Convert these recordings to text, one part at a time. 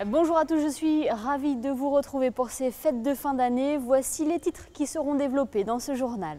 Bonjour à tous, je suis ravie de vous retrouver pour ces fêtes de fin d'année. Voici les titres qui seront développés dans ce journal.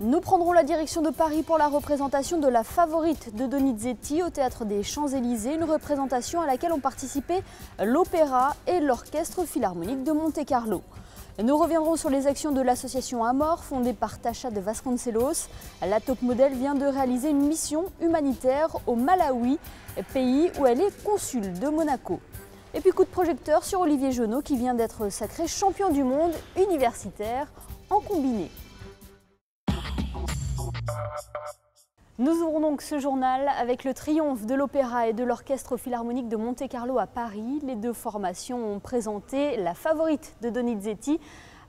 Nous prendrons la direction de Paris pour la représentation de La Favorite de Donizetti au Théâtre des Champs-Élysées, une représentation à laquelle ont participé l'Opéra et l'Orchestre Philharmonique de Monte-Carlo. Nous reviendrons sur les actions de l'association Amor, fondée par Tasha de Vasconcelos. La top modèle vient de réaliser une mission humanitaire au Malawi, pays où elle est consul de Monaco. Et puis coup de projecteur sur Olivier Jonot qui vient d'être sacré champion du monde universitaire en combiné. Nous ouvrons donc ce journal avec le triomphe de l'Opéra et de l'Orchestre Philharmonique de Monte-Carlo à Paris. Les deux formations ont présenté La Favorite de Donizetti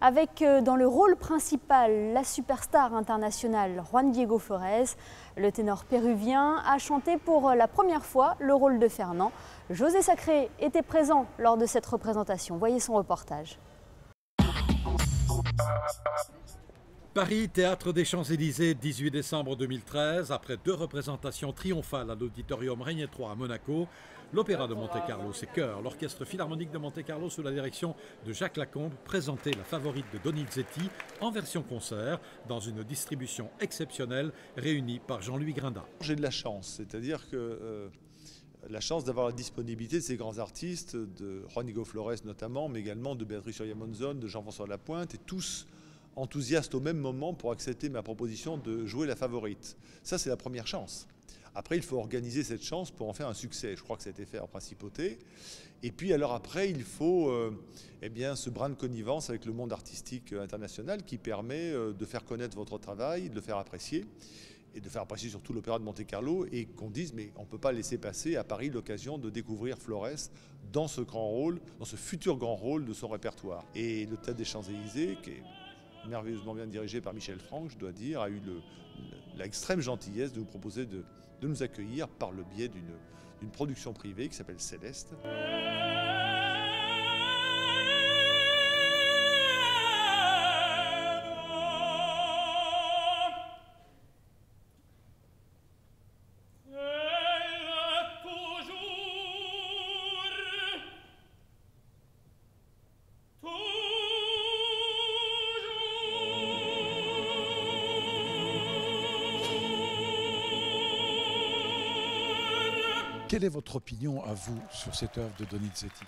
avec dans le rôle principal la superstar internationale Juan Diego Flores. Le ténor péruvien a chanté pour la première fois le rôle de Fernand. José Sacré était présent lors de cette représentation. Voyez son reportage. Paris, Théâtre des Champs-Élysées, 18 décembre 2013. Après deux représentations triomphales à l'Auditorium Régnier III à Monaco, l'Opéra de Monte-Carlo, ses chœurs, l'Orchestre Philharmonique de Monte-Carlo sous la direction de Jacques Lacombe présentait La Favorite de Donizetti en version concert dans une distribution exceptionnelle réunie par Jean-Louis Grinda. J'ai de la chance, c'est-à-dire que la chance d'avoir la disponibilité de ces grands artistes, de Juan Diego Flores notamment, mais également de Béatrice Soria-Monzon, de Jean-François Lapointe, et tous enthousiastes au même moment pour accepter ma proposition de jouer La Favorite. Ça, c'est la première chance. Après, il faut organiser cette chance pour en faire un succès. Je crois que ça a été fait en principauté. Et puis, alors après, il faut ce brin de connivence avec le monde artistique international qui permet de faire connaître votre travail, de le faire apprécier, et de faire apprécier surtout l'Opéra de Monte-Carlo, et qu'on dise, mais on ne peut pas laisser passer à Paris l'occasion de découvrir Flores dans ce grand rôle, dans ce futur grand rôle de son répertoire. Et le Théâtre des Champs-Élysées, qui est merveilleusement bien dirigé par Michel Franck, je dois dire, a eu l'extrême gentillesse de nous proposer de nous accueillir par le biais d'une production privée qui s'appelle Céleste. Quelle est votre opinion à vous sur cette œuvre de Donizetti?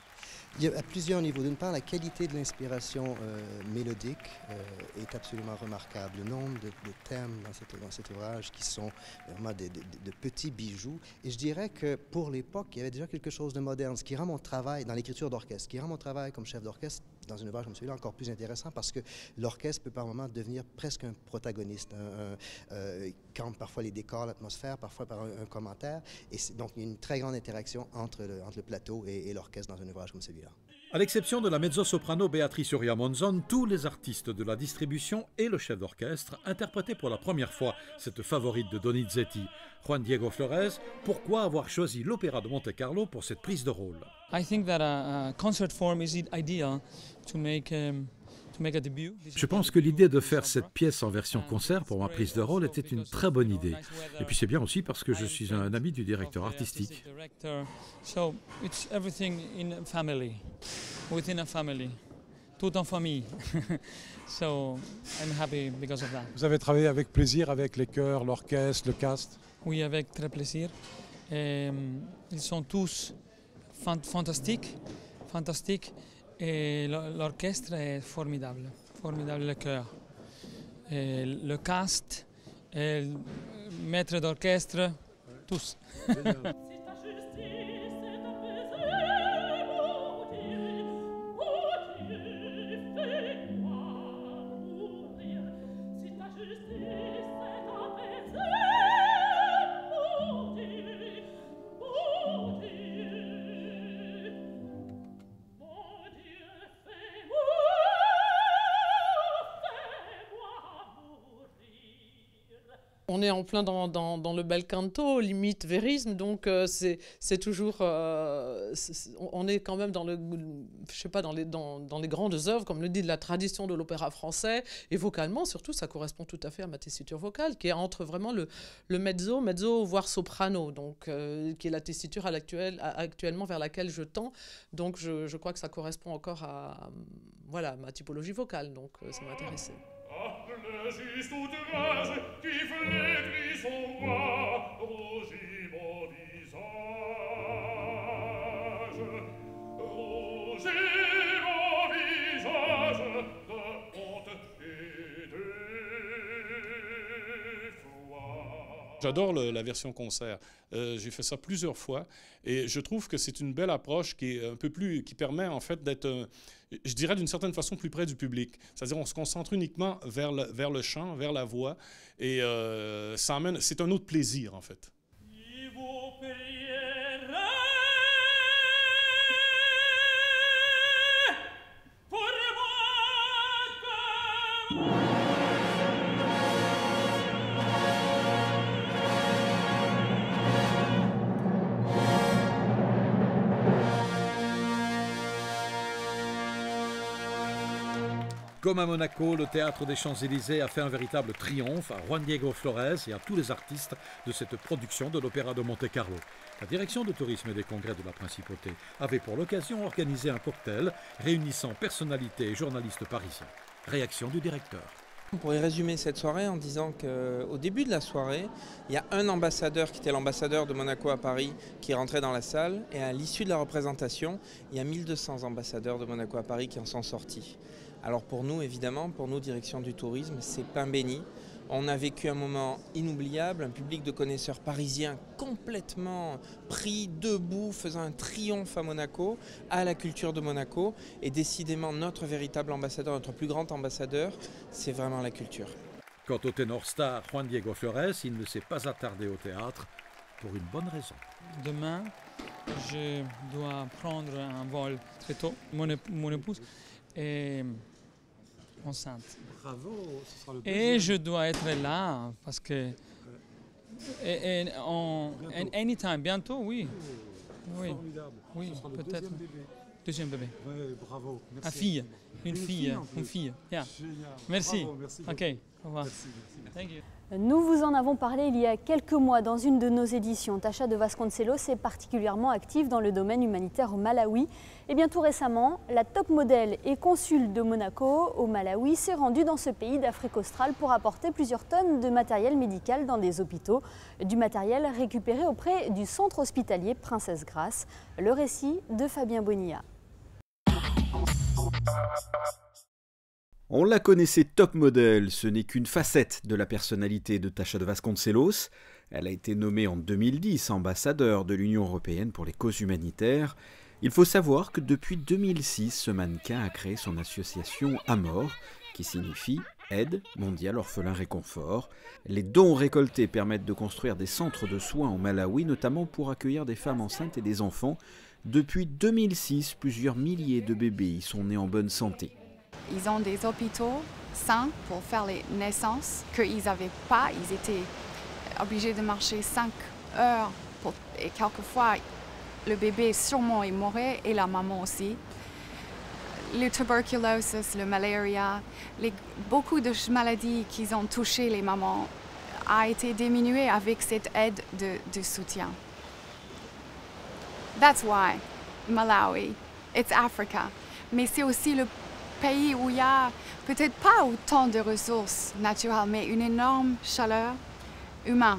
Il y a à plusieurs niveaux. D'une part, la qualité de l'inspiration mélodique est absolument remarquable. Le nombre de thèmes dans cet ouvrage qui sont vraiment de petits bijoux. Et je dirais que pour l'époque, il y avait déjà quelque chose de moderne, ce qui rend mon travail dans l'écriture d'orchestre, qui rend mon travail comme chef d'orchestre dans un ouvrage comme celui-là encore plus intéressant parce que l'orchestre peut par moments devenir presque un protagoniste, quand parfois les décors, l'atmosphère, parfois par un commentaire. Et donc il y a une très grande interaction entre le plateau et l'orchestre dans un ouvrage comme celui-là. À l'exception de la mezzo-soprano Béatrice Soria-Monzon, tous les artistes de la distribution et le chef d'orchestre interprétaient pour la première fois cette Favorite de Donizetti. Juan Diego Flores, pourquoi avoir choisi l'Opéra de Monte-Carlo pour cette prise de rôle? I think that a concert form is ideal to make a debut. Je pense que l'idée de faire cette pièce en version concert pour ma prise de rôle était une très bonne idée. Et puis c'est bien aussi parce que je suis un ami du directeur artistique. So it's everything in a family, within a family, tout en famille. So I'm happy because of that. Vous avez travaillé avec plaisir avec les chœurs, l'orchestre, le cast? Oui, avec très plaisir. Ils sont tous fantastiques. Et l'orchestre est formidable, le chœur. Et le cast, et le maître d'orchestre, tous. On est en plein dans le bel canto, limite vérisme, donc c'est toujours... on est quand même dans les grandes œuvres, comme le dit, de la tradition de l'opéra français, et vocalement, surtout, ça correspond tout à fait à ma tessiture vocale, qui est entre vraiment le mezzo, voire soprano, donc qui est la tessiture actuellement vers laquelle je tends. Donc je crois que ça correspond encore à voilà, ma typologie vocale, donc ça m'a intéressée. J'adore la version concert. J'ai fait ça plusieurs fois et je trouve que c'est une belle approche qui est un peu plus, qui permet en fait d'être, je dirais d'une certaine façon, plus près du public. C'est-à-dire on se concentre uniquement vers le chant, vers la voix et ça amène, c'est un autre plaisir en fait. Comme à Monaco, le Théâtre des Champs-Élysées a fait un véritable triomphe à Juan Diego Flores et à tous les artistes de cette production de l'Opéra de Monte-Carlo. La direction de tourisme et des congrès de la Principauté avait pour l'occasion organisé un cocktail réunissant personnalités et journalistes parisiens. Réaction du directeur. On pourrait résumer cette soirée en disant qu'au début de la soirée, il y a un ambassadeur qui était l'ambassadeur de Monaco à Paris qui rentrait dans la salle et à l'issue de la représentation, il y a 1200 ambassadeurs de Monaco à Paris qui en sont sortis. Alors pour nous, évidemment, pour nous, direction du tourisme, c'est pain béni. On a vécu un moment inoubliable, un public de connaisseurs parisiens complètement pris debout, faisant un triomphe à Monaco, à la culture de Monaco. Et décidément, notre véritable ambassadeur, notre plus grand ambassadeur, c'est vraiment la culture. Quant au ténor star Juan Diego Flores, il ne s'est pas attardé au théâtre pour une bonne raison. Demain, je dois prendre un vol très tôt. Mon épouse est enceinte. Bravo, ce sera le deuxième. Et je dois être là parce que anytime, bientôt, oui. Oui. Formidable. Oui, Ce sera le peut-être. deuxième bébé. Deuxième bébé. Ouais, bravo. Merci. Une fille. Une fille. en plus. Une fille. Yeah. Génial. Merci. Bravo, merci beaucoup. Ok. Au revoir. Merci, merci. Thank you. Nous vous en avons parlé il y a quelques mois dans une de nos éditions. Tacha de Vasconcelos est particulièrement active dans le domaine humanitaire au Malawi. Et bien tout récemment, la top modèle et consul de Monaco au Malawi s'est rendue dans ce pays d'Afrique australe pour apporter plusieurs tonnes de matériel médical dans des hôpitaux. Du matériel récupéré auprès du centre hospitalier Princesse Grace. Le récit de Fabien Bonilla. On la connaissait top modèle, ce n'est qu'une facette de la personnalité de Tacha de Vasconcelos. Elle a été nommée en 2010 ambassadeur de l'Union européenne pour les causes humanitaires. Il faut savoir que depuis 2006, ce mannequin a créé son association Amor, qui signifie Aide mondiale orphelin réconfort. Les dons récoltés permettent de construire des centres de soins au Malawi, notamment pour accueillir des femmes enceintes et des enfants. Depuis 2006, plusieurs milliers de bébés y sont nés en bonne santé. Ils ont des hôpitaux sains pour faire les naissances qu'ils n'avaient pas. Ils étaient obligés de marcher 5 heures et quelquefois le bébé sûrement est mort et la maman aussi. Le tuberculose, le malaria, beaucoup de maladies qui ont touché les mamans a été diminué avec cette aide de soutien. That's why Malawi, it's Africa. Mais c'est aussi le pays où il n'y a peut-être pas autant de ressources naturelles, mais une énorme chaleur humaine.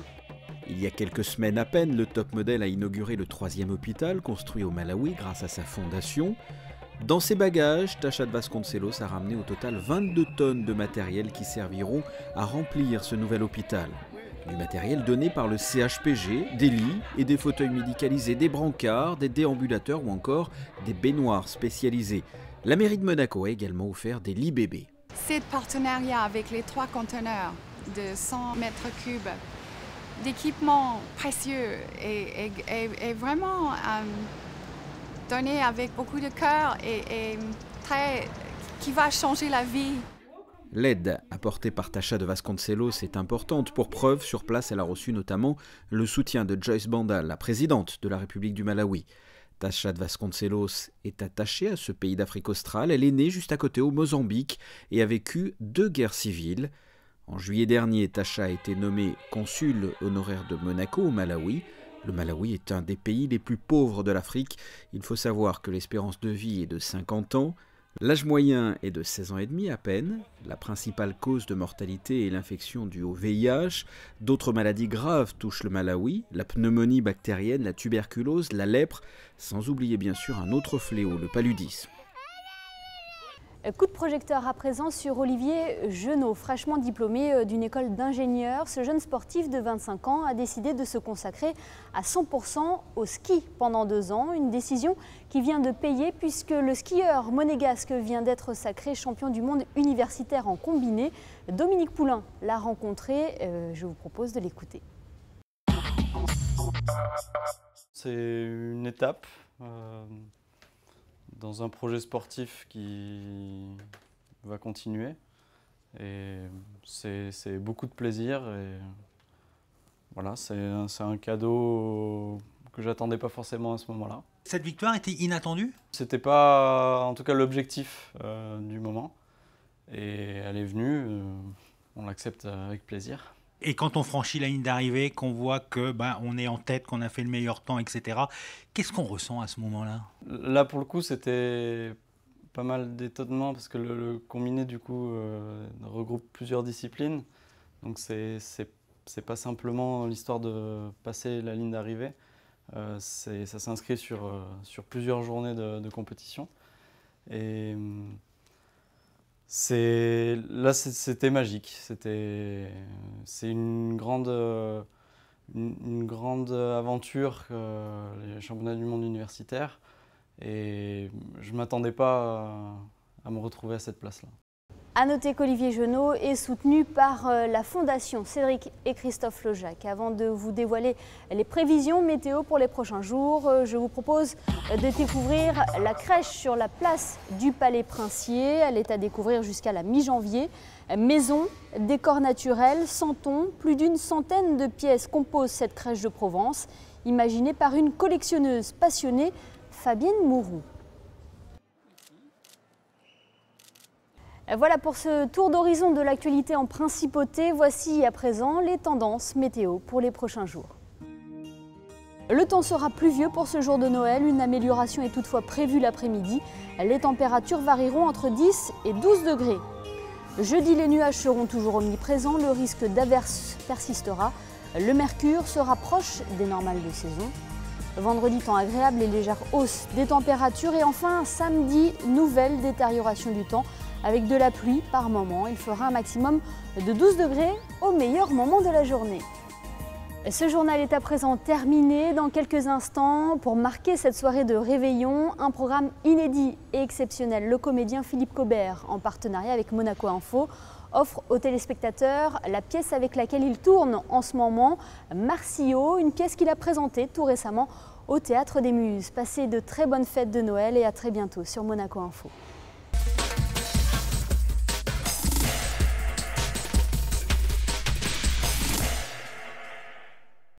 Il y a quelques semaines à peine, le top modèle a inauguré le 3e hôpital construit au Malawi grâce à sa fondation. Dans ses bagages, Tacha de Vasconcelos a ramené au total 22 tonnes de matériel qui serviront à remplir ce nouvel hôpital. Du matériel donné par le CHPG, des lits et des fauteuils médicalisés, des brancards, des déambulateurs ou encore des baignoires spécialisées. La mairie de Monaco a également offert des lits bébés. Ce partenariat avec les 3 conteneurs de 100 mètres cubes d'équipements précieux est vraiment donné avec beaucoup de cœur et qui va changer la vie. L'aide apportée par Tasha de Vasconcelos est importante. Pour preuve, sur place, elle a reçu notamment le soutien de Joyce Banda, la présidente de la République du Malawi. Tasha de Vasconcelos est attachée à ce pays d'Afrique australe. Elle est née juste à côté au Mozambique et a vécu 2 guerres civiles. En juillet dernier, Tasha a été nommée consul honoraire de Monaco au Malawi. Le Malawi est un des pays les plus pauvres de l'Afrique. Il faut savoir que l'espérance de vie est de 50 ans. L'âge moyen est de 16 ans et demi à peine. La principale cause de mortalité est l'infection due au VIH. D'autres maladies graves touchent le Malawi, la pneumonie bactérienne, la tuberculose, la lèpre, sans oublier bien sûr un autre fléau, le paludisme. Coup de projecteur à présent sur Olivier Genot, fraîchement diplômé d'une école d'ingénieurs. Ce jeune sportif de 25 ans a décidé de se consacrer à 100% au ski pendant 2 ans. Une décision qui vient de payer puisque le skieur monégasque vient d'être sacré champion du monde universitaire en combiné. Dominique Poulain l'a rencontré, je vous propose de l'écouter. C'est une étape dans un projet sportif qui va continuer et c'est beaucoup de plaisir et voilà, c'est un cadeau que j'attendais pas forcément à ce moment-là. Cette victoire était inattendue? C'était pas en tout cas l'objectif du moment et elle est venue, on l'accepte avec plaisir. Et quand on franchit la ligne d'arrivée, qu'on voit que on est en tête, qu'on a fait le meilleur temps, etc., qu'est-ce qu'on ressent à ce moment-là? Là, pour le coup, c'était pas mal d'étonnement parce que le combiné, du coup, regroupe plusieurs disciplines. Donc, c'est pas simplement l'histoire de passer la ligne d'arrivée. Ça s'inscrit sur plusieurs journées de compétition. Et là, c'était magique. C'est une grande aventure, les championnats du monde universitaire. Et je ne m'attendais pas à me retrouver à cette place-là. A noter qu'Olivier Genot est soutenu par la Fondation Cédric et Christophe Lojac. Avant de vous dévoiler les prévisions météo pour les prochains jours, je vous propose de découvrir la crèche sur la place du Palais Princier. Elle est à découvrir jusqu'à la mi-janvier. Maison, décor naturel, santons, plus d'une centaine de pièces composent cette crèche de Provence, imaginée par une collectionneuse passionnée, Fabienne Mourou. Voilà pour ce tour d'horizon de l'actualité en principauté. Voici à présent les tendances météo pour les prochains jours. Le temps sera pluvieux pour ce jour de Noël. Une amélioration est toutefois prévue l'après-midi. Les températures varieront entre 10 et 12 degrés. Jeudi, les nuages seront toujours omniprésents. Le risque d'averse persistera. Le mercure se rapproche des normales de saison. Vendredi, temps agréable et légère hausse des températures. Et enfin, samedi, nouvelle détérioration du temps avec de la pluie par moment. Il fera un maximum de 12 degrés au meilleur moment de la journée. Ce journal est à présent terminé. Dans quelques instants, pour marquer cette soirée de réveillon, un programme inédit et exceptionnel. Le comédien Philippe Cobert, en partenariat avec Monaco Info, offre aux téléspectateurs la pièce avec laquelle il tourne en ce moment, Marsillo, une pièce qu'il a présentée tout récemment au Théâtre des Muses. Passez de très bonnes fêtes de Noël et à très bientôt sur Monaco Info.